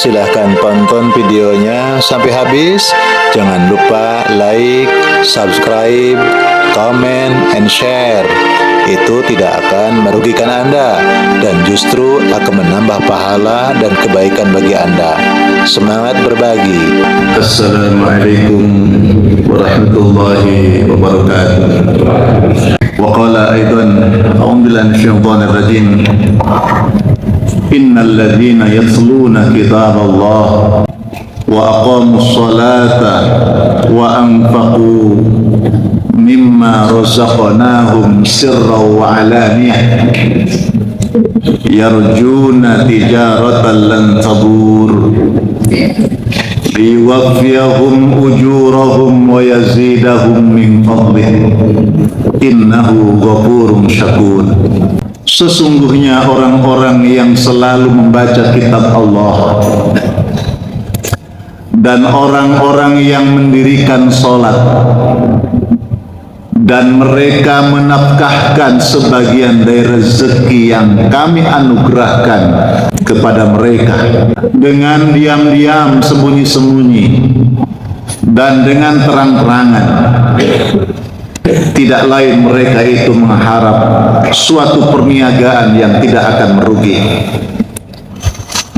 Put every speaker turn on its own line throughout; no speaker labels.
Silahkan tonton videonya sampai habis. Jangan lupa like, subscribe, comment, and share. Itu tidak akan merugikan Anda dan justru akan menambah pahala dan kebaikan bagi Anda. Semangat berbagi.
Assalamualaikum warahmatullahi wabarakatuh. Wa qala aidan a'udzu billahi minasyaitonir rajim. Innal ladzina yatluna kitaballah wa aqamus salata wa anfaqu mimma razaqnahum sirran wa alaniyah yarjuna tijaratan lan tabur liwaffiyahum ujurahum wa yazidahum min fadlih innahu ghafurun syakur. Sesungguhnya orang-orang yang selalu membaca kitab Allah dan orang-orang yang mendirikan sholat dan mereka menafkahkan sebagian dari rezeki yang kami anugerahkan kepada mereka dengan diam-diam, sembunyi-sembunyi dan dengan terang-terangan, tidak lain mereka itu mengharap suatu perniagaan yang tidak akan merugi.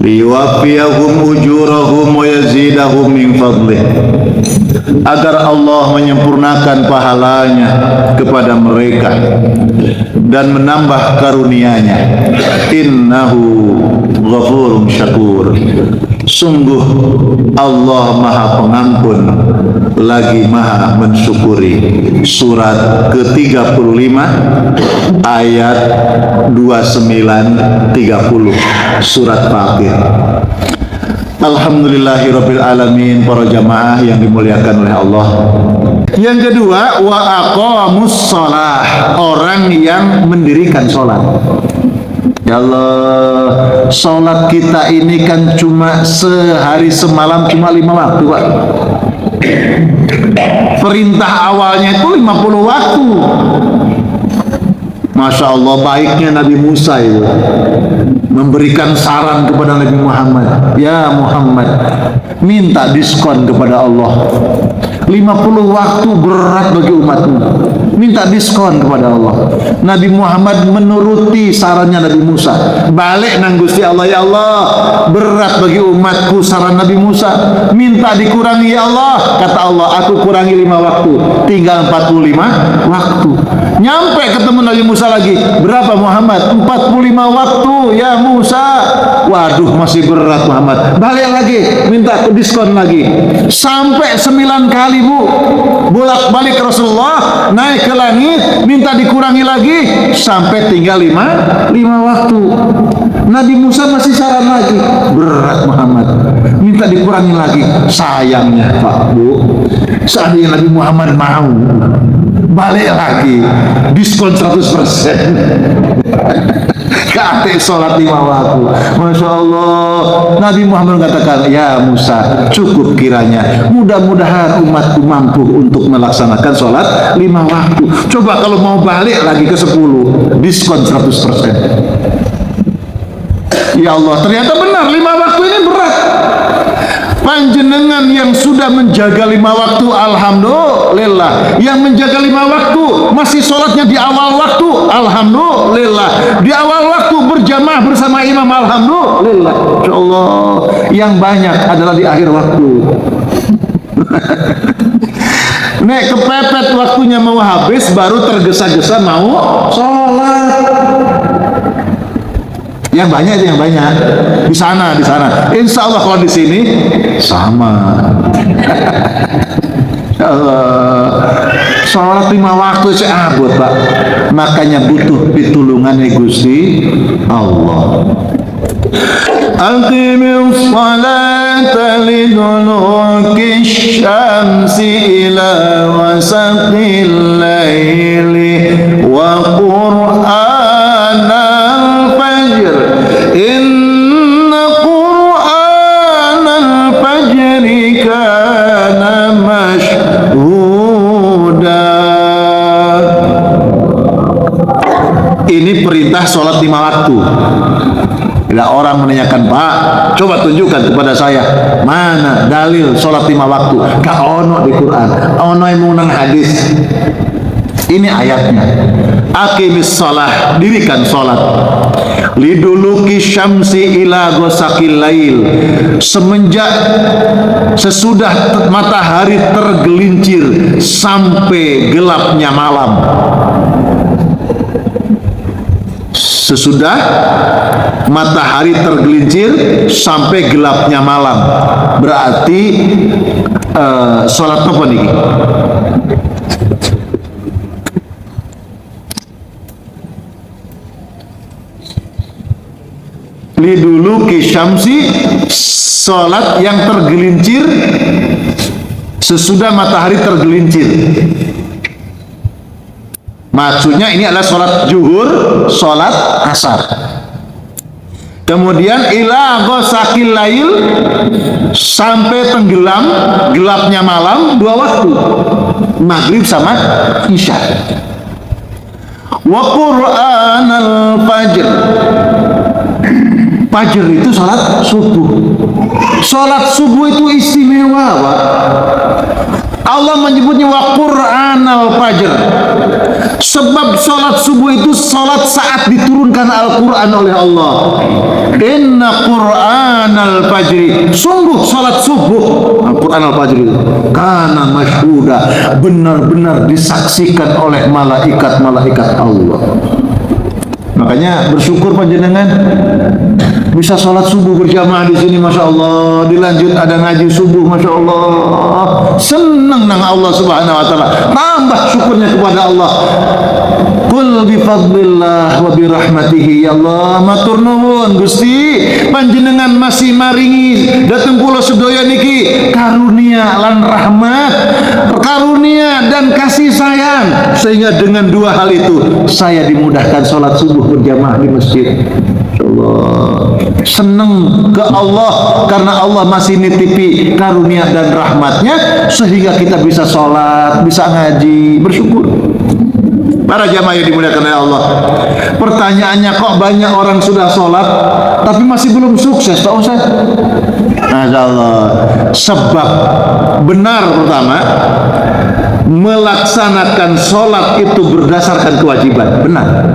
Liwafiyahum ujurahum wa yazidahum min fadlih, agar Allah menyempurnakan pahalanya kepada mereka dan menambah karunia-Nya. Innahu ghafurun syakur. Sungguh Allah Maha Pengampun lagi Maha Mensyukuri. Surat ke-35 ayat 29-30 surat Fatir. Alhamdulillahirabbil alamin, para jamaah yang dimuliakan oleh Allah. Yang kedua, wa aqamus shalah, orang yang mendirikan salat. Ya Allah, salat kita ini kan cuma sehari semalam cuma 5 waktu, Pak. Perintah awalnya itu 50 waktu. Masya Allah, baiknya Nabi Musa itu memberikan saran kepada Nabi Muhammad. Ya Muhammad, minta diskon kepada Allah. 50 waktu berat bagi umatmu, minta diskon kepada Allah. Nabi Muhammad menuruti sarannya Nabi Musa. Balik nang Gusti Allah, ya Allah, berat bagi umatku saran Nabi Musa, minta dikurangi ya Allah. Kata Allah, aku kurangi 5 waktu, tinggal 45 waktu. Nyampe ketemu Nabi Musa lagi, berapa Muhammad? 45 waktu ya Musa. Waduh, masih berat Muhammad, balik lagi, minta diskon lagi. Sampai 9 kali, Bu, bolak balik Rasulullah, naik ke langit, minta dikurangi lagi sampai tinggal 5 waktu. Nabi Musa masih saran lagi, berat Muhammad, minta dikurangi lagi. Sayangnya Pak, Bu, seandainya Nabi Muhammad mau, balik lagi, diskon 100%. Kate sholat 5 waktu. Masya Allah, Nabi Muhammad mengatakan, ya Musa, cukup kiranya. Mudah-mudahan umatku mampu untuk melaksanakan sholat 5 waktu. Coba kalau mau balik lagi ke 10, diskon 100%. Ya Allah, ternyata benar 5 waktu ini berat. Panjenengan yang sudah menjaga 5 waktu, alhamdulillah. Yang menjaga 5 waktu masih sholatnya di awal waktu, alhamdulillah. Di awal waktu berjamaah bersama imam, alhamdulillah. Insyaallah. Yang banyak adalah di akhir waktu. Nek kepepet waktunya mau habis, baru tergesa-gesa mau sholat. Yang banyak itu yang banyak di sana. Insya Allah kalau di sini sama. Sholat 5 waktu seabot, Pak. Makanya butuh pitulungan Gusti Allah. Aqimis salata liduluki syamsi ila wasaqil laili wa qur'anal fajr. Inna qur'anal fajri kana mashhuda. Ini perintah sholat 5 waktu. Bila orang menanyakan, Pak, coba tunjukkan kepada saya mana dalil sholat 5 waktu. Gak ono di Quran, ono yang menang hadis. Ini ayatnya. Aqimis sholah, dirikan sholat. Liduluki syamsi ila ghosakil lail, sesudah matahari tergelincir sampai gelapnya malam. Sesudah matahari tergelincir sampai gelapnya malam. Berarti sholat apa nih? Liduluki syamsi, sholat yang tergelincir sesudah matahari tergelincir. Maksudnya ini adalah sholat zuhur, sholat asar. Kemudian ila ghosakil lail, sampai tenggelam gelapnya malam, 2 waktu, maghrib sama isya. Wa qur'anal fajr, fajr itu sholat subuh. Sholat subuh itu istimewa, Pak. Allah menyebutnya wa qur'anal fajr, sebab sholat subuh itu sholat saat diturunkan Al-Quran oleh Allah. Inna qur'anal fajri, sungguh sholat subuh Al-Quran al-fajr itu kana masyhuda, benar-benar disaksikan oleh malaikat-malaikat Allah. Makanya bersyukur panjenengan bisa sholat subuh berjamaah di sini, masya Allah. Dilanjut ada ngaji subuh, masya Allah. Senang nang Allah Subhanahu Wa Taala. Tambah syukurnya kepada Allah. Qul bi fadlillah wa bi rahmatihi, ya Allah matur nuwun Gusti, panjenengan masih maringi dateng kula sedaya niki karunia lan rahmat, karunia dan kasih sayang, sehingga dengan 2 hal itu saya dimudahkan sholat subuh berjamaah di masjid. Allah seneng ke Allah karena Allah masih nitipi karunia dan rahmatnya sehingga kita bisa sholat, bisa ngaji, bersyukur. Para jamaah yang dimuliakan oleh Allah, pertanyaannya kok banyak orang sudah sholat tapi masih belum sukses, Pak Ustaz? Masya Allah. Sebab benar, pertama, melaksanakan sholat itu berdasarkan kewajiban, benar.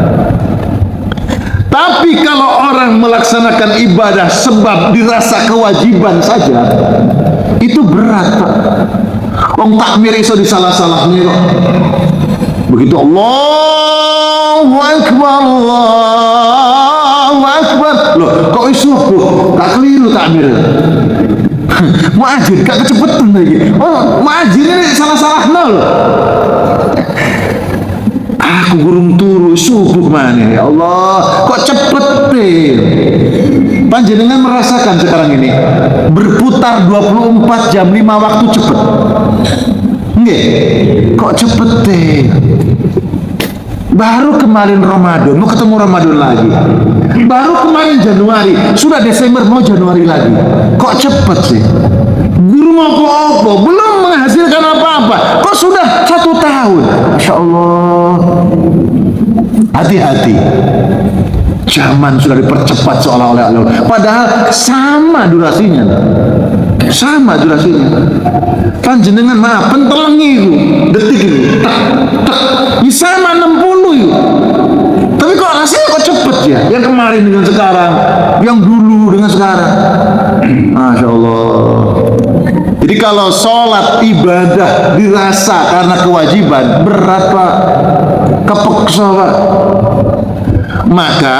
Tapi kalau orang melaksanakan ibadah sebab dirasa kewajiban saja, itu berat, Pak. Wong takmir iso disalah-salahnya kok. Begitu Allahu Akbar, Allahu Akbar, loh kok subuh tak keliru takmir. Muadzin gak kecepetan lagi. Oh, muadzin ini salah-salah loh. Aku gurung turu subuh mana, ya Allah, kok cepet deh. Panjenengan merasakan sekarang ini berputar 24 jam 5 waktu cepet. Nggih, kok cepet deh. Baru kemarin Ramadan, mau ketemu Ramadan lagi. Baru kemarin Januari, sudah Desember mau Januari lagi. Kok cepet sih? Guru mau apa? Belum menghasilkan apa-apa. Kok sudah 1 tahun? Masya Allah. Hati-hati. Zaman sudah dipercepat seolah-olah. Padahal sama durasinya. Sama durasinya. Panjenengan maaf, pentelengi itu, detik itu, ini sama 60 itu. Tapi kok rasanya kok cepet ya? Yang kemarin dengan sekarang, yang dulu dengan sekarang. Masya Allah. Jadi kalau sholat ibadah dirasa karena kewajiban, berat Pak, kepeksa Pak. Maka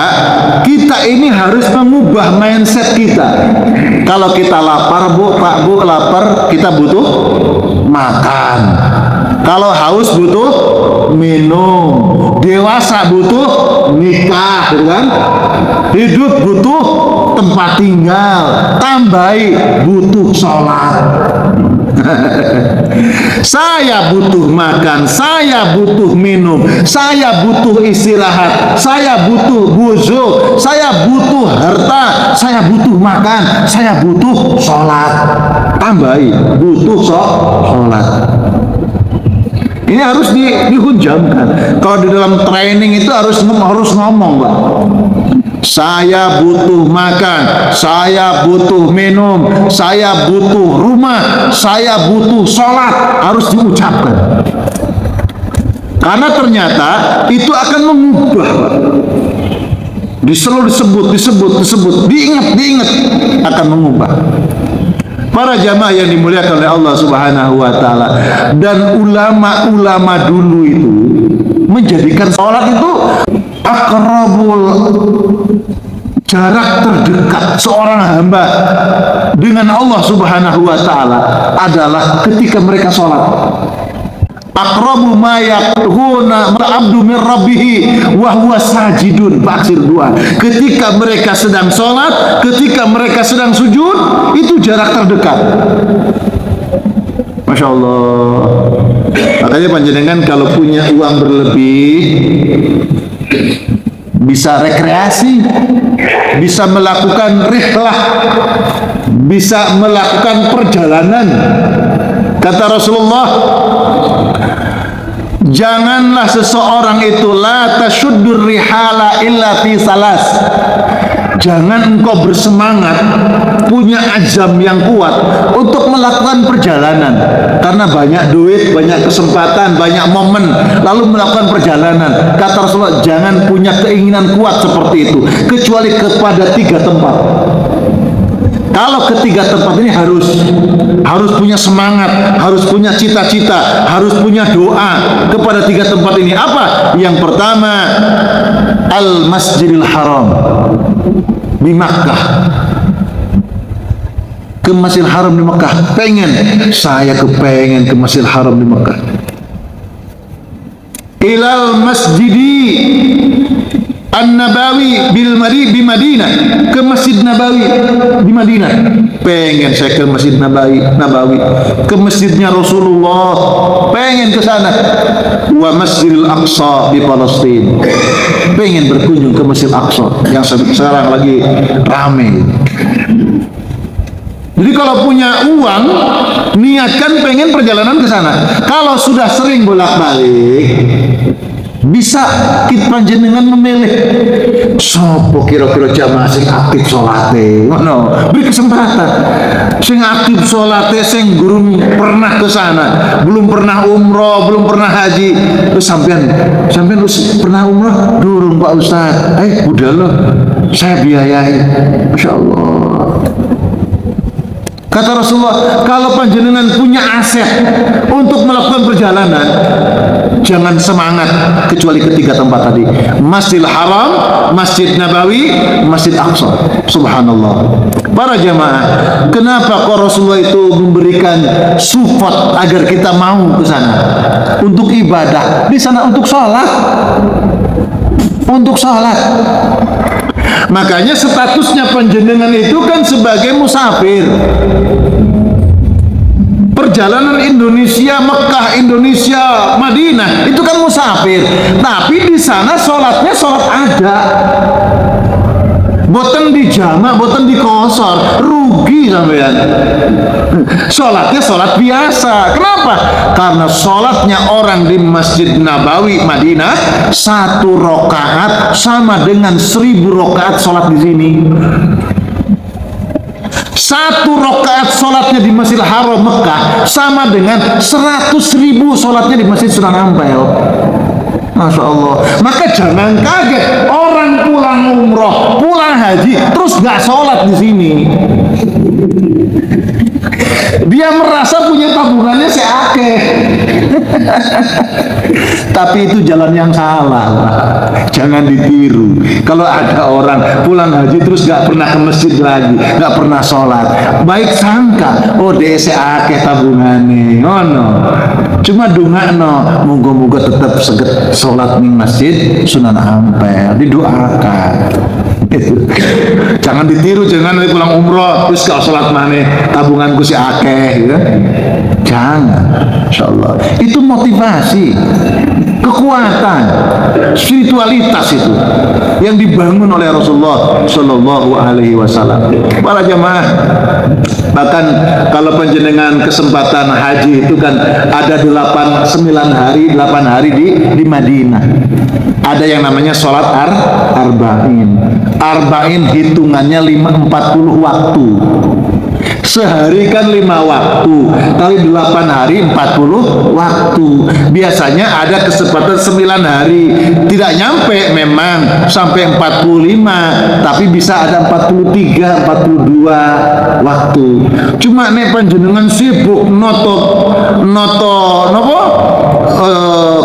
kita ini harus mengubah mindset kita. Kalau kita lapar, Bu, Pak, Bu, lapar, kita butuh makan. Kalau haus butuh minum. Dewasa butuh nikah, kan? Hidup butuh tempat tinggal. Tambahi butuh sholat. Saya butuh makan, saya butuh minum, saya butuh istirahat, saya butuh wudu, saya butuh harta, saya butuh makan, saya butuh sholat. Tambahi butuh sholat. Ini harus dihujamkan. Kalau di dalam training itu harus ngomong, Pak. saya butuh makan, saya butuh minum, saya butuh rumah, saya butuh sholat, harus diucapkan. Karena ternyata itu akan mengubah. Selalu disebut, diingat, akan mengubah. Para jamaah yang dimuliakan oleh Allah Subhanahu wa taala, dan ulama-ulama dulu itu menjadikan sholat itu aqrabul, jarak terdekat seorang hamba dengan Allah Subhanahu wa taala adalah ketika mereka sholat. Aqrabu ma yakuna abdu min rabbih wa huwa sajidun, baksir dua. Ketika mereka sedang sholat, ketika mereka sedang sujud, itu jarak terdekat. Masya Allah. Makanya panjenengan kalau punya uang berlebih, bisa rekreasi, bisa melakukan rihlah, bisa melakukan perjalanan. Kata Rasulullah, janganlah seseorang itu la tasyuddur rihala illa fi salas. Jangan engkau bersemangat, punya azam yang kuat untuk melakukan perjalanan karena banyak duit, banyak kesempatan, banyak momen, lalu melakukan perjalanan. Kata Rasulullah, jangan punya keinginan kuat seperti itu kecuali kepada 3 tempat. Kalau ketiga tempat ini harus punya semangat, harus punya cita-cita, harus punya doa kepada 3 tempat ini. Apa? Yang pertama, Al-Masjidil Haram di Makkah. Ke Masjidil Haram di Makkah. Saya kepengen ke Masjidil Haram di Makkah. Ilal Masjidi An-Nabawi bi Madinah, ke Masjid Nabawi di Madinah. Pengen saya ke Masjid Nabawi, ke masjidnya Rasulullah, pengen ke sana. Wa Masjidil Aqsa di Palestina. Pengen berkunjung ke Masjid Aqsa yang sekarang lagi ramai. Jadi kalau punya uang, niatkan pengen perjalanan ke sana. Kalau sudah sering bolak-balik, bisa kita panjenengan memilih sopo kira-kira jamaah sing aktif salate, ngono. Beri kesempatan sing aktif salate, sing gurung pernah ke sana, belum pernah umroh, belum pernah haji. Terus sampean pernah umroh? Durung Pak Ustaz. Udah loh, saya biayai. Masya Allah. Kata Rasulullah, kalau panjenengan punya aset untuk melakukan perjalanan, jangan semangat kecuali ketiga tempat tadi: Masjidil Haram, Masjid Nabawi, Masjid Aqsa. Subhanallah. Para jamaah, kenapa kok Rasulullah itu memberikan support agar kita mau ke sana untuk ibadah, di sana untuk sholat, Makanya statusnya panjenengan itu kan sebagai musafir. Perjalanan Indonesia, Mekah, Indonesia, Madinah, itu kan musafir. Tapi di sana sholatnya sholat ada. Boten di jama, boten di kosor, rugi sampean. Sholatnya sholat biasa. Kenapa? Karena sholatnya orang di Masjid Nabawi Madinah 1 rakaat sama dengan 1000 rakaat sholat di sini. 1 rakaat sholatnya di Masjidil Haram Mekah sama dengan 100.000 sholatnya di Masjid Sunan Ampel. Masya Allah. Maka jangan kaget orang pulang umroh, pulang haji, terus gak sholat di sini. Dia merasa punya tabungannya seakeh. Tapi itu jalan yang salah. Jangan ditiru. Kalau ada orang pulang haji terus gak pernah ke masjid lagi, gak pernah sholat, baik sangka, oh dia seakeh tabungannya. Oh no. Cuma dungakno, moga-moga tetap seget sholat di masjid Sunan Ampel, didoakan. Jangan ditiru, jangan nanti pulang umroh terus kalau sholat mana tabunganku si akeh, gitu. Jangan, insyaallah. Itu motivasi, kekuatan, spiritualitas itu yang dibangun oleh Rasulullah Shallallahu Alaihi Wasallam. Para jamaah, Bahkan kalau panjenengan kesempatan haji itu kan ada 8 hari di Madinah. Ada yang namanya sholat arba'in. Arba'in hitungannya 40 waktu. Sehari kan 5 waktu, kali 8 hari 40 waktu. Biasanya ada kesempatan 9 hari, tidak nyampe memang sampai 45, tapi bisa ada 43, 42 waktu. Cuma nek panjenengan sibuk noto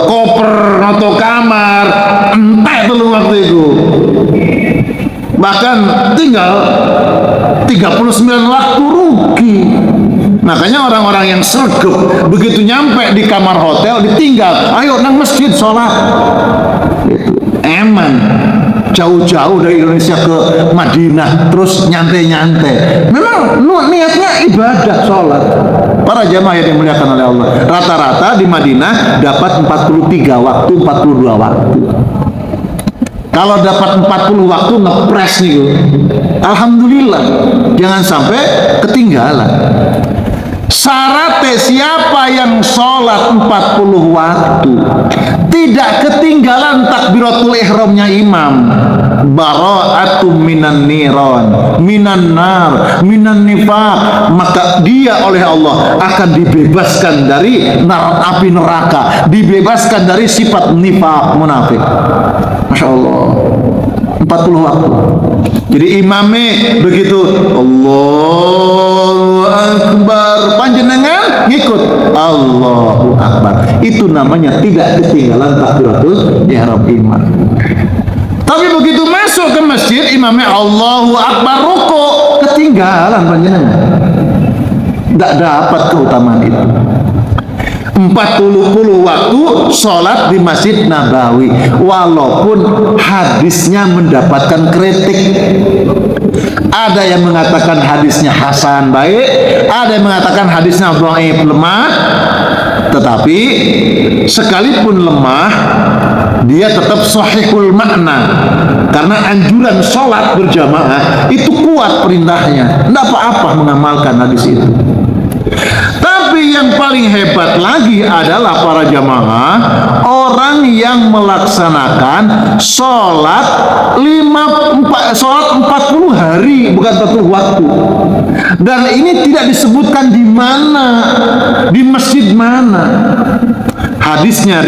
koper, noto kamar, entek telu waktu itu. Bahkan tinggal 39 waktu rugi. Makanya orang-orang yang sregep begitu nyampe di kamar hotel ditinggal, ayo nang masjid sholat. Eman jauh-jauh dari Indonesia ke Madinah terus nyantai-nyantai. Memang niatnya ibadah sholat. Para jamaah yang dimuliakan oleh Allah, rata-rata di Madinah dapat 43 waktu, 42 waktu. Kalau dapat 40 waktu ngepres nih, alhamdulillah, jangan sampai ketinggalan. Syaratnya siapa yang sholat 40 waktu tidak ketinggalan takbiratul ihramnya imam, bara'atum minan niran, minan nar, minan nifaq, maka dia oleh Allah akan dibebaskan dari api neraka, dibebaskan dari sifat nifaq, munafik. Masya Allah, 40 waktu. Jadi imamnya begitu Allahu Akbar, panjenengan ngikut Allahu Akbar. Itu namanya tidak ketinggalan takbiratul ihram imam. Tapi begitu masuk ke masjid, imamnya Allahu Akbar, rukuk, ketinggalan panjenengan. Tidak dapat keutamaan itu. 40 waktu sholat di Masjid Nabawi, walaupun hadisnya mendapatkan kritik. Ada yang mengatakan hadisnya hasan baik, ada yang mengatakan hadisnya dhaif lemah. Tetapi sekalipun lemah, dia tetap sahihul makna, karena anjuran sholat berjamaah itu kuat perintahnya. Tidak apa-apa mengamalkan hadis itu. Tapi yang paling hebat lagi adalah para jamaah, orang yang melaksanakan sholat 40 hari, bukan 40 waktu. Dan ini tidak disebutkan di mana, di masjid mana. Hadisnya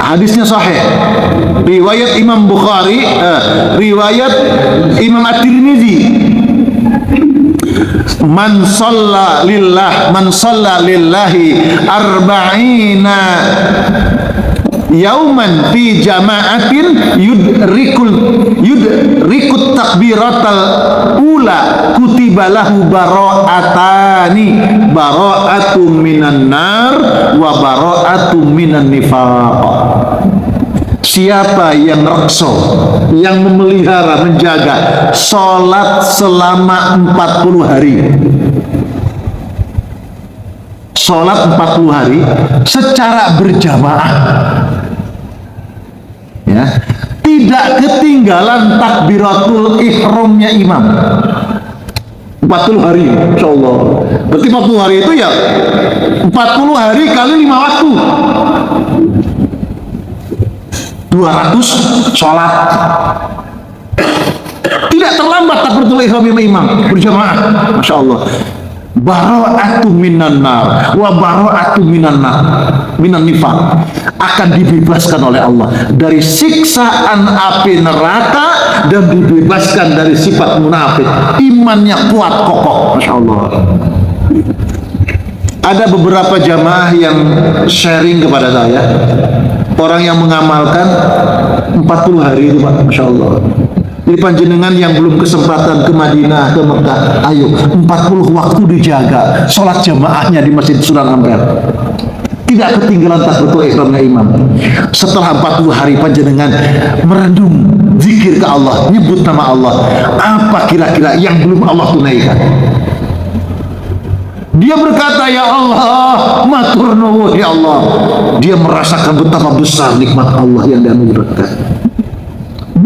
hadisnya sahih, riwayat Imam Bukhari, riwayat Imam At-Tirmidzi. Man shalla lillahi arba'ina yauman fi jama'atin yudrikut takbiratal ula kutiba lahu bara'atum minan nar wa bara'atum minan nifaq. Siapa yang rekso, yang memelihara, menjaga sholat selama 40 hari, sholat 40 hari secara berjamaah, ya, tidak ketinggalan takbiratul ihramnya imam. 40 hari, insya Allah. Berarti 40 hari itu ya 40 hari kali 5 waktu, 200 sholat. Tidak terlambat takbiratul ihram imam berjamaah. Masya Allah. Bara'atu minan nar wa bara'atu minan nifaq, akan dibebaskan oleh Allah dari siksaan api neraka dan dibebaskan dari sifat munafik. Imannya kuat kokoh. Masya Allah. Ada beberapa jamaah yang sharing kepada saya, orang yang mengamalkan 40 hari itu Pak, Masya Allah. Jadi panjenengan yang belum kesempatan ke Madinah, ke Mekah, ayo 40 waktu dijaga sholat jamaahnya di Masjid Sunan Ampel. Tidak ketinggalan takbiratul ihramnya imam. Setelah 40 hari panjenengan merendung zikir ke Allah, nyebut nama Allah, apa kira-kira yang belum Allah tunaikan? Dia berkata, ya Allah, matur nuwun ya Allah. Dia merasakan betapa besar nikmat Allah yang dia anugerahkan.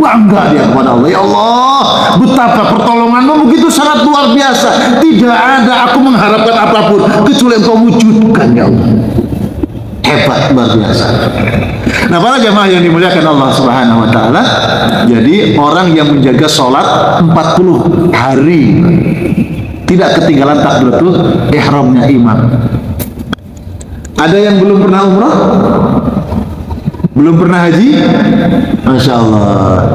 bangga dia kepada Allah. Ya Allah, betapa pertolonganmu begitu sangat luar biasa. Tidak ada aku mengharapkan apapun kecuali Engkau wujudkan, ya Allah. Hebat, luar biasa. Nah, para jamaah yang dimuliakan Allah Subhanahu wa taala, jadi orang yang menjaga sholat 40 hari tidak ketinggalan takbiratul ihramnya imam. Ada yang belum pernah umrah? Belum pernah haji? Masya Allah.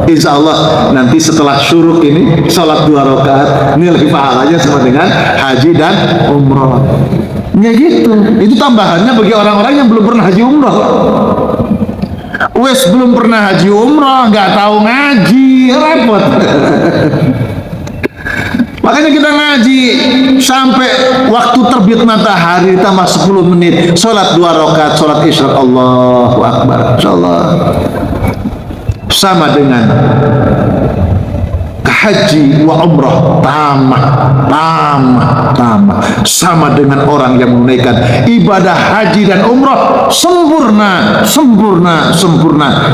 Insya Allah nanti setelah syuruk ini sholat 2 rakaat nilai pahalanya sama dengan haji dan umrah. Ya gitu. Itu tambahannya bagi orang-orang yang belum pernah haji umrah. Wes belum pernah haji umrah, nggak tahu ngaji, repot. Makanya kita ngaji sampai waktu terbit matahari tambah 10 menit, sholat 2 rakaat, sholat isya, Allahu Akbar, insyaallah. Sama dengan haji wa umrah, tamah. Sama dengan orang yang menunaikan ibadah haji dan umrah sempurna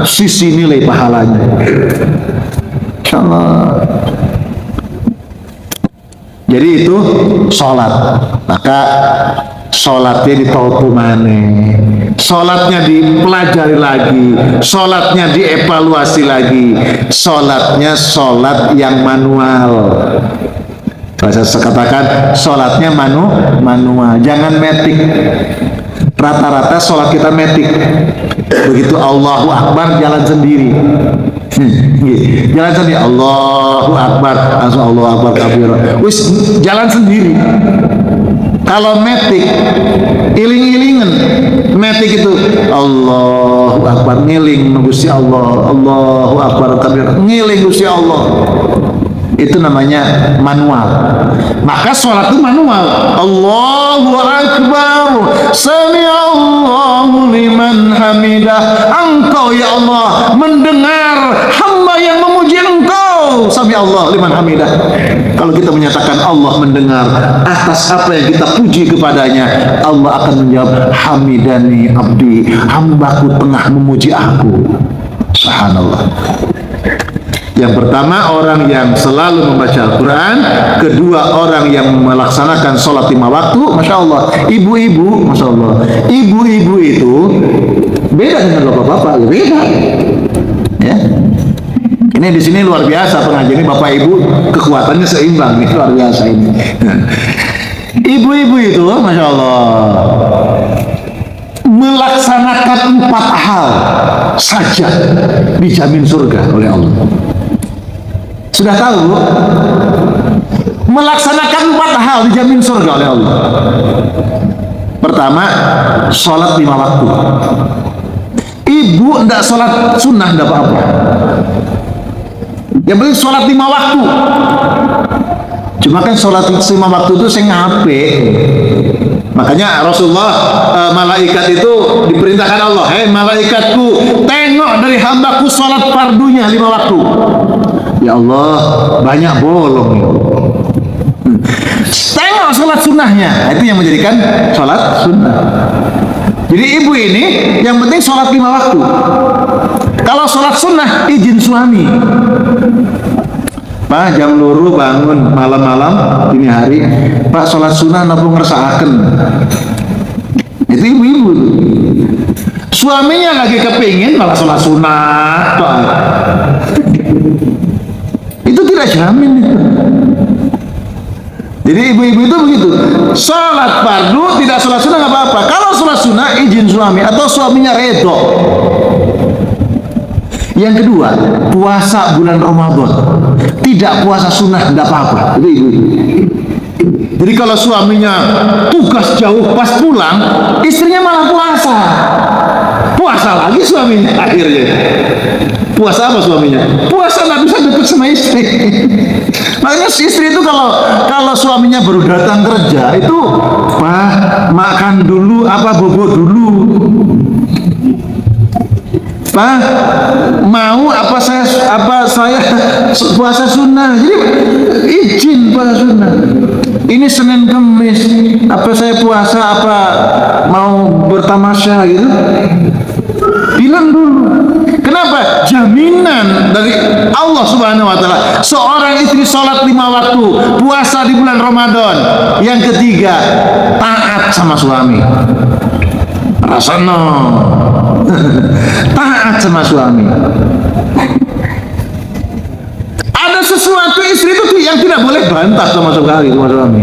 sisi nilai pahalanya. Insyaallah. Jadi itu sholat. Maka sholatnya ditautumane, sholatnya dipelajari lagi, sholatnya dievaluasi lagi, sholatnya sholat yang manual. Saya katakan sholatnya manual, jangan metik. Rata-rata sholat kita metik. Begitu Allahu Akbar jalan sendiri. Jalan sendiri, Allahu Akbar, Allahu Akbar kabir. Wis jalan sendiri. Kalau metik, iling-ilingan, metik itu Allahu Akbar, ngiling Gusti Allah, Allahu Akbar kabir, ngiling Gusti Allah. Itu namanya manual. Maka sholat itu manual. Allahu Akbar, Sami'allahu liman hamidah. Engkau ya Allah mendengar hamba yang memuji Engkau. Sami'allahu liman hamidah. Kalau kita menyatakan Allah mendengar atas apa yang kita puji kepadanya, Allah akan menjawab, hamidani abdi, hambaku tengah memuji aku. Subhanallah. Yang pertama, orang yang selalu membaca Al-Quran. Kedua, orang yang melaksanakan sholat 5 waktu. Masya Allah. Ibu-ibu, Masya Allah, ibu-ibu itu beda dengan bapak-bapak. Beda ya. Ini di sini luar biasa pengajian ini, bapak ibu kekuatannya seimbang nih, luar biasa ini. Ibu-ibu itu Masya Allah melaksanakan 4 hal saja dijamin surga oleh Allah. Sudah tahu? Melaksanakan 4 hal dijamin surga oleh Allah. Pertama, sholat 5 waktu. Ibu tidak sholat sunnah tidak apa-apa. Yang penting sholat 5 waktu. Cuma kan sholat 5 waktu itu saya ngape. Makanya Rasulullah, malaikat itu diperintahkan Allah, hei malaikatku, tengok dari hambaku sholat fardunya 5 waktu. Ya Allah, banyak bolong. Tengok sholat sunnahnya. Itu yang menjadikan sholat sunnah. Jadi ibu ini yang penting sholat 5 waktu. Kalau sholat sunnah izin suami. Pak, jam luru bangun malam-malam ini hari, Pak sholat sunnah napa ngersakaken. Itu ibu-ibu. Suaminya lagi kepingin malah sholat sunnah. Itu tidak jamin itu. Jadi ibu-ibu itu begitu. Sholat fardu tidak sholat sunnah nggak apa-apa. Kalau sholat sunnah izin suami atau suaminya redho. Yang kedua, puasa bulan Ramadan. Tidak puasa sunnah tidak apa-apa. Itu ibu-ibu. Jadi kalau suaminya tugas jauh pas pulang, istrinya malah puasa. Puasa lagi suaminya akhirnya. Puasa apa suaminya? Puasa nggak bisa deket sama istri. Makanya si istri itu kalau suaminya baru datang kerja itu, Pak makan dulu apa bobo dulu. Pak mau apa saya puasa sunnah. Jadi izin puasa sunnah. Ini Senin Kemis apa saya puasa apa mau bertamasya gitu. Bilang dulu. Kenapa? Kenapa? Jaminan dari Allah Subhanahu wa taala. Seorang istri sholat 5 waktu, puasa di bulan Ramadan. Yang ketiga, taat sama suami. Rasono. Taat sama suami. Ada sesuatu istri itu yang tidak boleh bantah sama sekali sama suami.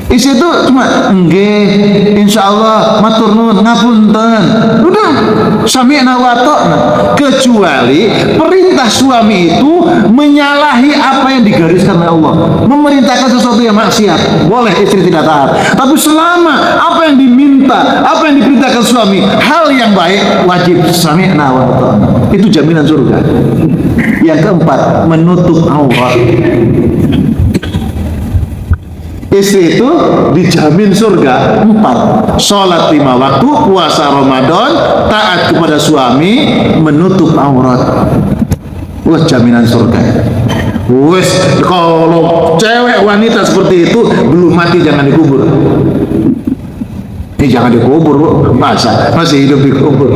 Istri itu cuma nggih, insyaallah, matur nuwun, ngapunten. Udah, sami'na wa ata'na. Kecuali perintah suami itu menyalahi apa yang digariskan oleh Allah. Memerintahkan sesuatu yang maksiat, boleh istri tidak taat. Tapi selama apa yang diminta, apa yang diperintahkan suami, hal yang baik, wajib sami'na wa ata'na. Itu jaminan surga. Yang keempat, menutup aurat. Istri itu dijamin surga 4. Sholat 5 waktu, puasa Ramadan, taat kepada suami, menutup aurat. Wah, jaminan surga. Wes, kalau cewek wanita seperti itu belum mati jangan dikubur. Jangan dikubur, Bu. Masa masih hidup dikubur.